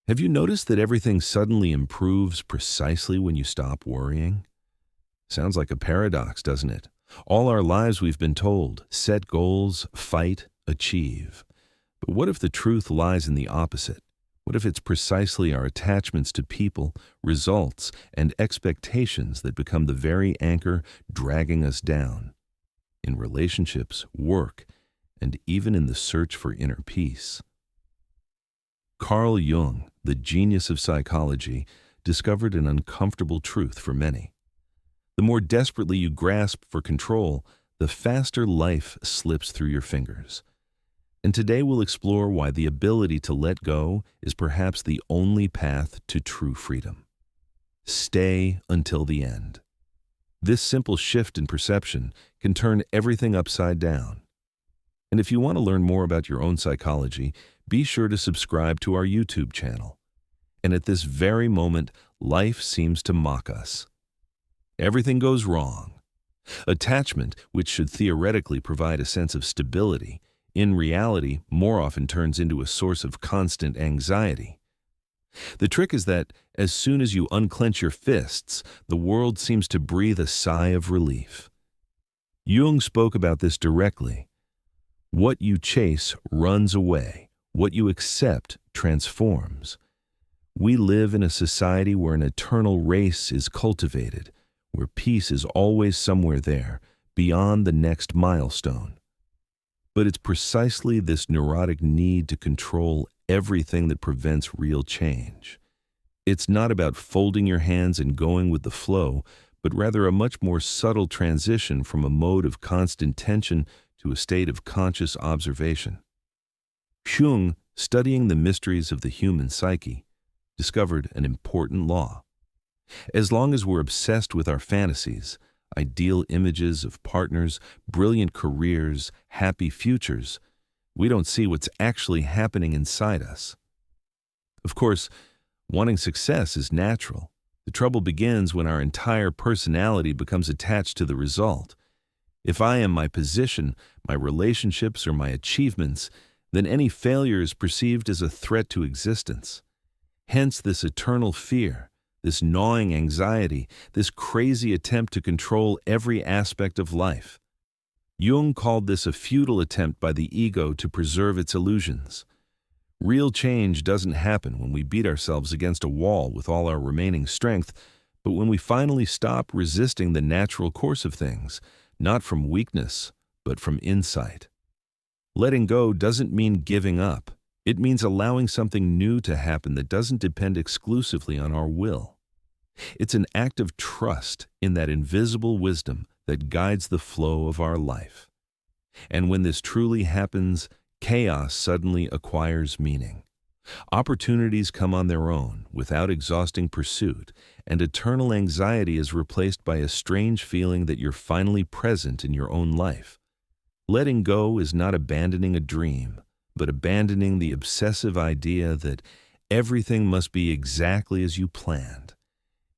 Have you noticed that everything suddenly improves precisely when you stop worrying? Sounds like a paradox, doesn't it? All our lives we've been told, set goals, fight, achieve. But what if the truth lies in the opposite? What if it's precisely our attachments to people, results, and expectations that become the very anchor dragging us down? In relationships, work, and even in the search for inner peace. Carl Jung, the genius of psychology, discovered an uncomfortable truth for many. The more desperately you grasp for control, the faster life slips through your fingers. And today we'll explore why the ability to let go is perhaps the only path to true freedom. Stay until the end. This simple shift in perception can turn everything upside down. And if you want to learn more about your own psychology, be sure to subscribe to our YouTube channel. And at this very moment, life seems to mock us. Everything goes wrong. Attachment, which should theoretically provide a sense of stability, in reality more often turns into a source of constant anxiety. The trick is that as soon as you unclench your fists, the world seems to breathe a sigh of relief. Jung spoke about this directly. What you chase runs away. What you accept transforms. We live in a society where an eternal race is cultivated, where peace is always somewhere there, beyond the next milestone. But it's precisely this neurotic need to control everything that prevents real change. It's not about folding your hands and going with the flow, but rather a much more subtle transition from a mode of constant tension to a state of conscious observation. Jung, studying the mysteries of the human psyche, discovered an important law. As long as we're obsessed with our fantasies, ideal images of partners, brilliant careers, happy futures, we don't see what's actually happening inside us. Of course, wanting success is natural. The trouble begins when our entire personality becomes attached to the result. If I am my position, my relationships, or my achievements, then any failure is perceived as a threat to existence. Hence this eternal fear, this gnawing anxiety, this crazy attempt to control every aspect of life. Jung called this a futile attempt by the ego to preserve its illusions. Real change doesn't happen when we beat ourselves against a wall with all our remaining strength, but when we finally stop resisting the natural course of things, not from weakness, but from insight. Letting go doesn't mean giving up. It means allowing something new to happen that doesn't depend exclusively on our will. It's an act of trust in that invisible wisdom that guides the flow of our life. And when this truly happens, chaos suddenly acquires meaning. Opportunities come on their own, without exhausting pursuit, and eternal anxiety is replaced by a strange feeling that you're finally present in your own life. Letting go is not abandoning a dream, but abandoning the obsessive idea that everything must be exactly as you planned.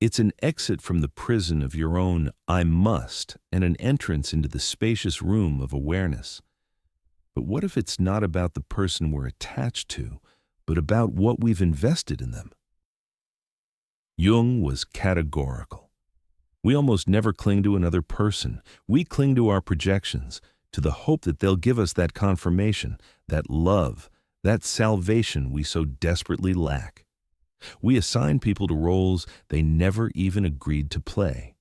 It's an exit from the prison of your own "I must" and an entrance into the spacious room of awareness. But what if it's not about the person we're attached to, but about what we've invested in them? Jung was categorical. We almost never cling to another person. We cling to our projections, to the hope that they'll give us that confirmation, that love, that salvation we so desperately lack. We assign people to roles they never even agreed to play.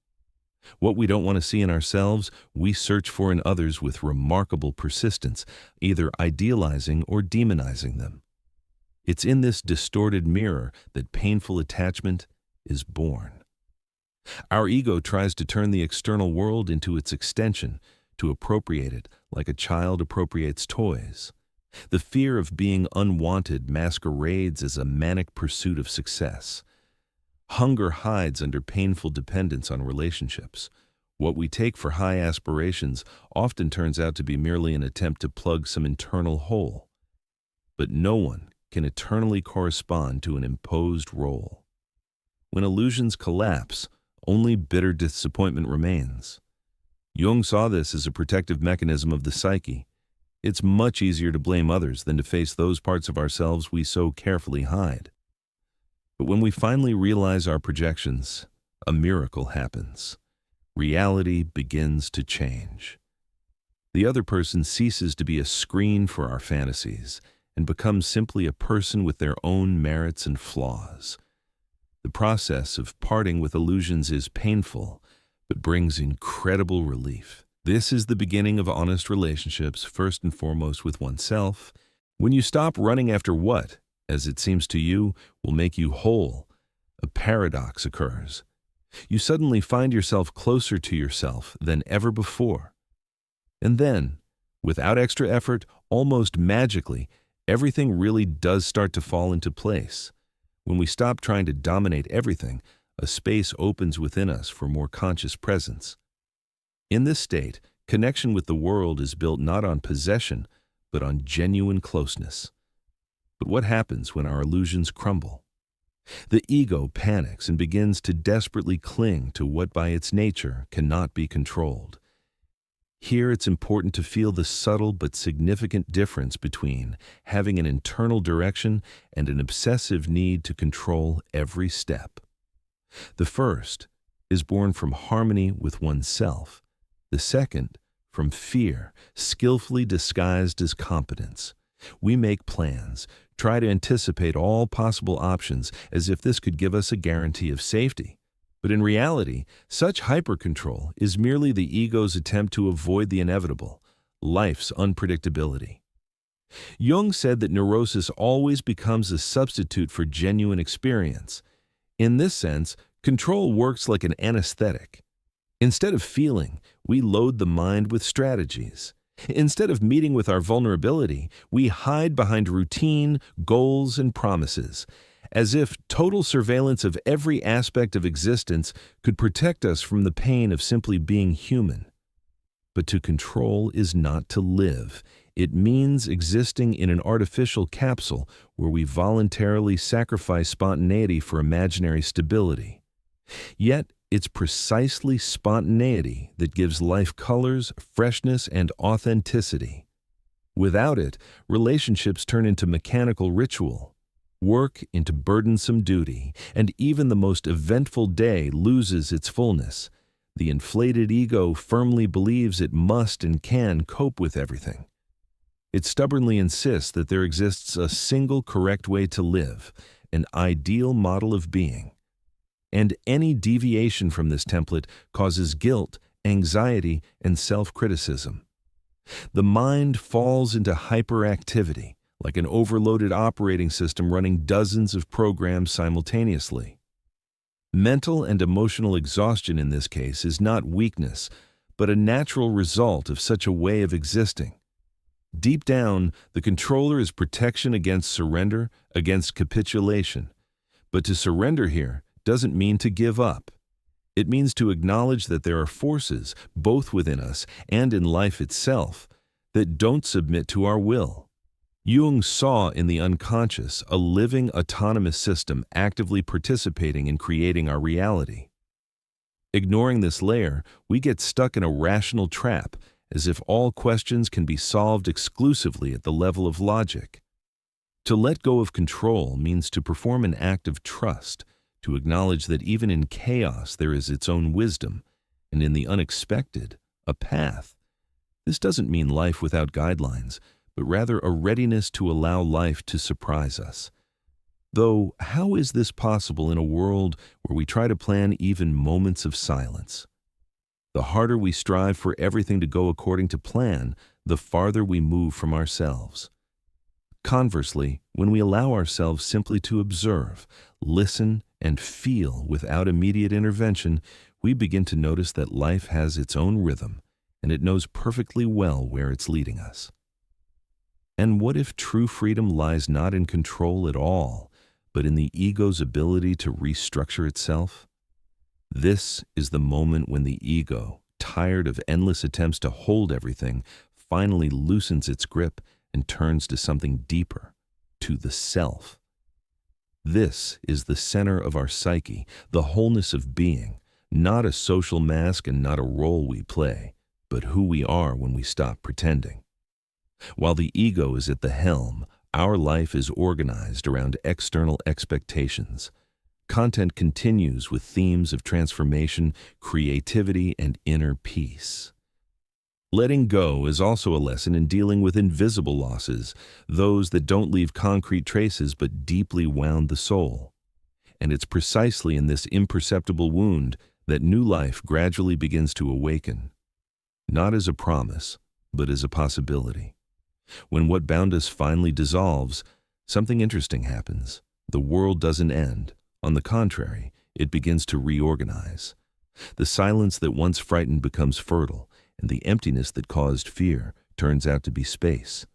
What we don't want to see in ourselves, we search for in others with remarkable persistence, either idealizing or demonizing them. It's in this distorted mirror that painful attachment is born. Our ego tries to turn the external world into its extension, to appropriate it like a child appropriates toys. The fear of being unwanted masquerades as a manic pursuit of success. Hunger hides under painful dependence on relationships. What we take for high aspirations often turns out to be merely an attempt to plug some internal hole. But no one can eternally correspond to an imposed role. When illusions collapse, only bitter disappointment remains. Jung saw this as a protective mechanism of the psyche. It's much easier to blame others than to face those parts of ourselves we so carefully hide. But when we finally realize our projections, a miracle happens. Reality begins to change. The other person ceases to be a screen for our fantasies and becomes simply a person with their own merits and flaws. The process of parting with illusions is painful, but brings incredible relief. This is the beginning of honest relationships, first and foremost with oneself. When you stop running after what, as it seems to you, will make you whole, a paradox occurs. You suddenly find yourself closer to yourself than ever before. And then, without extra effort, almost magically, everything really does start to fall into place. When we stop trying to dominate everything, a space opens within us for more conscious presence. In this state, connection with the world is built not on possession, but on genuine closeness. But what happens when our illusions crumble? The ego panics and begins to desperately cling to what by its nature cannot be controlled. Here it's important to feel the subtle but significant difference between having an internal direction and an obsessive need to control every step. The first is born from harmony with oneself. The second, from fear, skillfully disguised as competence. We make plans, try to anticipate all possible options as if this could give us a guarantee of safety. But in reality, such hyper-control is merely the ego's attempt to avoid the inevitable, life's unpredictability. Jung said that neurosis always becomes a substitute for genuine experience. In this sense, control works like an anesthetic. Instead of feeling, we load the mind with strategies. Instead of meeting with our vulnerability, we hide behind routine, goals, and promises, as if total surveillance of every aspect of existence could protect us from the pain of simply being human. But to control is not to live. It means existing in an artificial capsule where we voluntarily sacrifice spontaneity for imaginary stability. Yet, it's precisely spontaneity that gives life colors, freshness, and authenticity. Without it, relationships turn into mechanical ritual, work into burdensome duty, and even the most eventful day loses its fullness. The inflated ego firmly believes it must and can cope with everything. It stubbornly insists that there exists a single correct way to live, an ideal model of being. And any deviation from this template causes guilt, anxiety, and self-criticism. The mind falls into hyperactivity, like an overloaded operating system running dozens of programs simultaneously. Mental and emotional exhaustion in this case is not weakness, but a natural result of such a way of existing. Deep down, the controller is protection against surrender, against capitulation. But to surrender here doesn't mean to give up. It means to acknowledge that there are forces, both within us and in life itself, that don't submit to our will. Jung saw in the unconscious a living, autonomous system actively participating in creating our reality. Ignoring this layer, we get stuck in a rational trap, as if all questions can be solved exclusively at the level of logic. To let go of control means to perform an act of trust, to acknowledge that even in chaos there is its own wisdom, and in the unexpected, a path. This doesn't mean life without guidelines, but rather a readiness to allow life to surprise us. Though, how is this possible in a world where we try to plan even moments of silence? The harder we strive for everything to go according to plan, the farther we move from ourselves. Conversely, when we allow ourselves simply to observe, listen, and feel without immediate intervention, we begin to notice that life has its own rhythm, and it knows perfectly well where it's leading us. And what if true freedom lies not in control at all, but in the ego's ability to restructure itself? This is the moment when the ego, tired of endless attempts to hold everything, finally loosens its grip and turns to something deeper, to the self. This is the center of our psyche, the wholeness of being, not a social mask and not a role we play, but who we are when we stop pretending. While the ego is at the helm, our life is organized around external expectations. content continues with themes of transformation, creativity, and inner peace. Letting go is also a lesson in dealing with invisible losses, those that don't leave concrete traces but deeply wound the soul. And it's precisely in this imperceptible wound that new life gradually begins to awaken, not as a promise, but as a possibility. When what bound us finally dissolves, something interesting happens. The world doesn't end. On the contrary, it begins to reorganize. The silence that once frightened becomes fertile, and the emptiness that caused fear turns out to be space.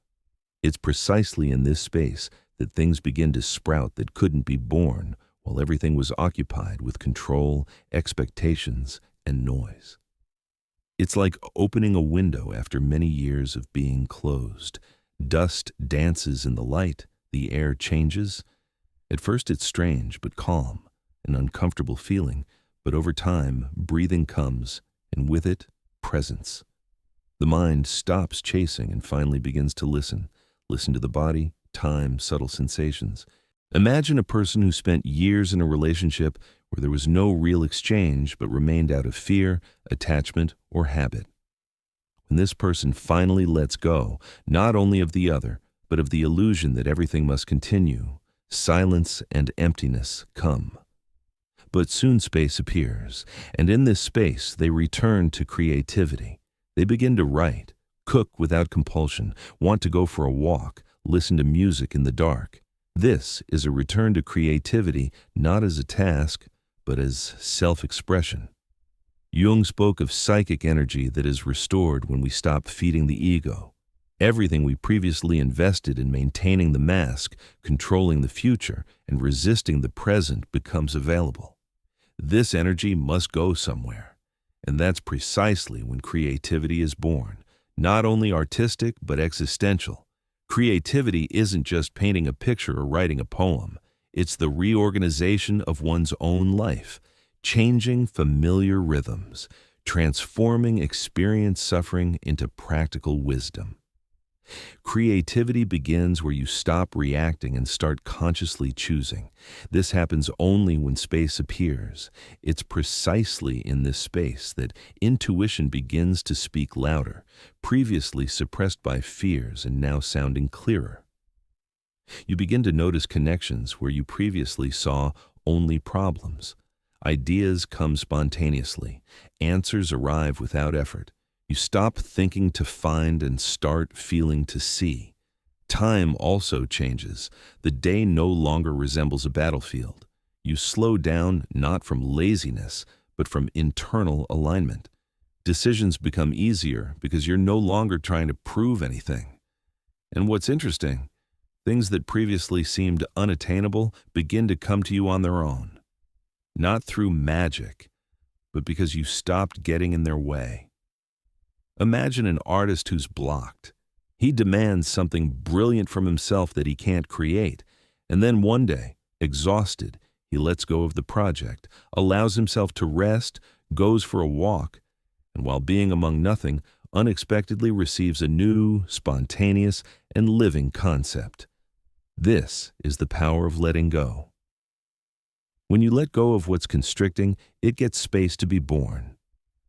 It's precisely in this space that things begin to sprout that couldn't be born while everything was occupied with control, expectations, and noise. It's like opening a window after many years of being closed. Dust dances in the light, the air changes. At first it's strange but calm, an uncomfortable feeling, but over time, breathing comes, and with it, presence. The mind stops chasing and finally begins to listen to the body, time, subtle sensations. Imagine a person who spent years in a relationship where there was no real exchange but remained out of fear, attachment, or habit. When this person finally lets go, not only of the other, but of the illusion that everything must continue, silence and emptiness come. But soon space appears, and in this space they return to creativity. They begin to write, cook without compulsion, want to go for a walk, listen to music in the dark. This is a return to creativity not as a task, but as self-expression. Jung spoke of psychic energy that is restored when we stop feeding the ego. Everything we previously invested in maintaining the mask, controlling the future, and resisting the present becomes available. This energy must go somewhere, and that's precisely when creativity is born, not only artistic but existential. Creativity isn't just painting a picture or writing a poem. It's the reorganization of one's own life, changing familiar rhythms, transforming experienced suffering into practical wisdom. Creativity begins where you stop reacting and start consciously choosing. This happens only when space appears. It's precisely in this space that intuition begins to speak louder, previously suppressed by fears and now sounding clearer. You begin to notice connections where you previously saw only problems. Ideas come spontaneously. Answers arrive without effort. You stop thinking to find and start feeling to see. Time also changes. The day no longer resembles a battlefield. You slow down not from laziness, but from internal alignment. Decisions become easier because you're no longer trying to prove anything. And what's interesting, things that previously seemed unattainable begin to come to you on their own. Not through magic, but because you stopped getting in their way. Imagine an artist who's blocked. He demands something brilliant from himself that he can't create, and then one day, exhausted, he lets go of the project, allows himself to rest, goes for a walk, and while being among nothing, unexpectedly receives a new, spontaneous, and living concept. This is the power of letting go. When you let go of what's constricting, it gets space to be born.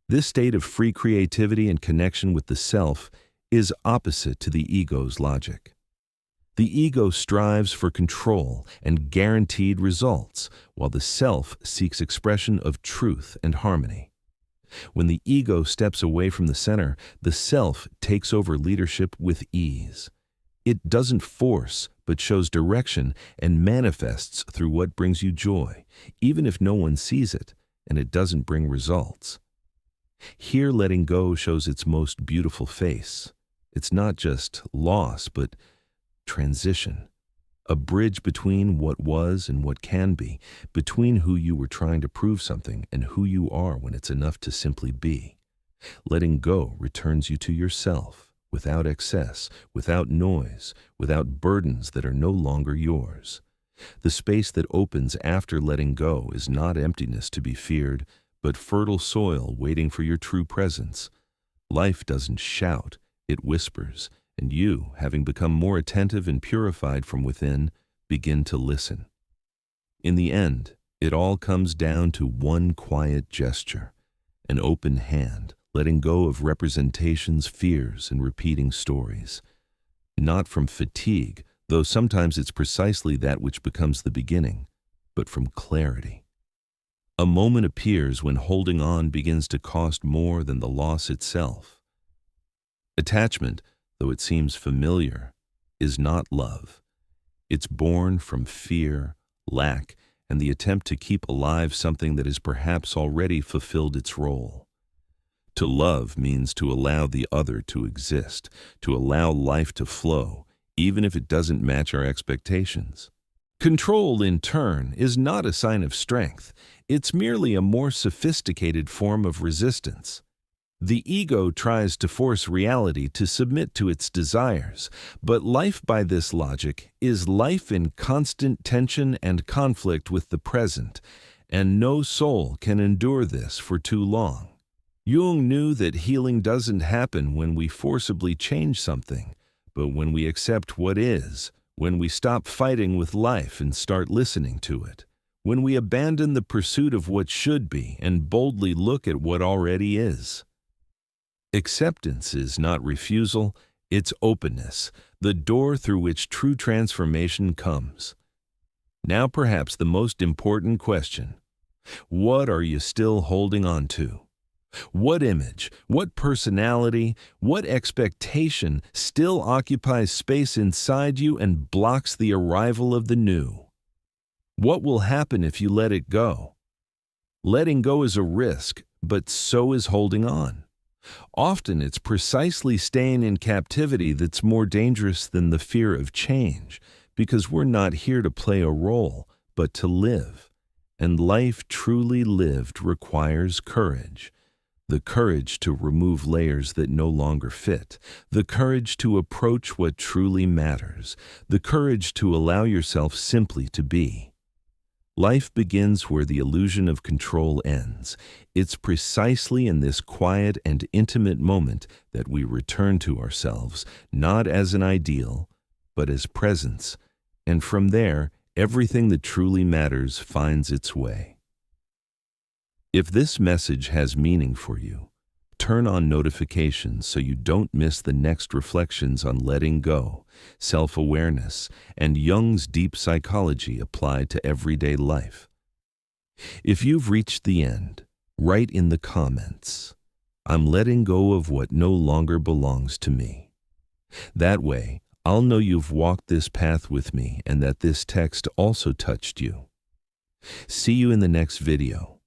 This state of free creativity and connection with the self is opposite to the ego's logic. The ego strives for control and guaranteed results, while the self seeks expression of truth and harmony. When the ego steps away from the center, the self takes over leadership with ease. It doesn't force, but shows direction and manifests through what brings you joy, even if no one sees it and it doesn't bring results. Here, letting go shows its most beautiful face. It's not just loss, but transition. A bridge between what was and what can be, between who you were trying to prove something and who you are when it's enough to simply be. Letting go returns you to yourself, without excess, without noise, without burdens that are no longer yours. The space that opens after letting go is not emptiness to be feared, but fertile soil waiting for your true presence. Life doesn't shout, it whispers, and you, having become more attentive and purified from within, begin to listen. In the end, It all comes down to one quiet gesture, an open hand, letting go of representations, fears, and repeating stories. Not from fatigue, though sometimes it's precisely that which becomes the beginning, but from clarity. A moment appears when holding on begins to cost more than the loss itself. Attachment, though it seems familiar, is not love. It's born from fear, lack, and the attempt to keep alive something that has perhaps already fulfilled its role. To love means to allow the other to exist, to allow life to flow, even if it doesn't match our expectations. Control, in turn, is not a sign of strength. It's merely a more sophisticated form of resistance. The ego tries to force reality to submit to its desires, but life by this logic is life in constant tension and conflict with the present, and no soul can endure this for too long. Jung knew that healing doesn't happen when we forcibly change something, but when we accept what is, when we stop fighting with life and start listening to it, when we abandon the pursuit of what should be and boldly look at what already is. Acceptance is not refusal, it's openness, the door through which true transformation comes. Now perhaps the most important question: what are you still holding on to? What image, what personality, what expectation still occupies space inside you and blocks the arrival of the new? What will happen if you let it go? Letting go is a risk, but so is holding on. Often it's precisely staying in captivity that's more dangerous than the fear of change, because we're not here to play a role, but to live. And life truly lived requires courage. The courage to remove layers that no longer fit, the courage to approach what truly matters, the courage to allow yourself simply to be. Life begins where the illusion of control ends. It's precisely in this quiet and intimate moment that we return to ourselves, not as an ideal, but as presence, and from there, everything that truly matters finds its way. If this message has meaning for you, turn on notifications so you don't miss the next reflections on letting go, self-awareness, and Jung's deep psychology applied to everyday life. If you've reached the end, write in the comments, "I'm letting go of what no longer belongs to me." That way, I'll know you've walked this path with me and that this text also touched you. See you in the next video.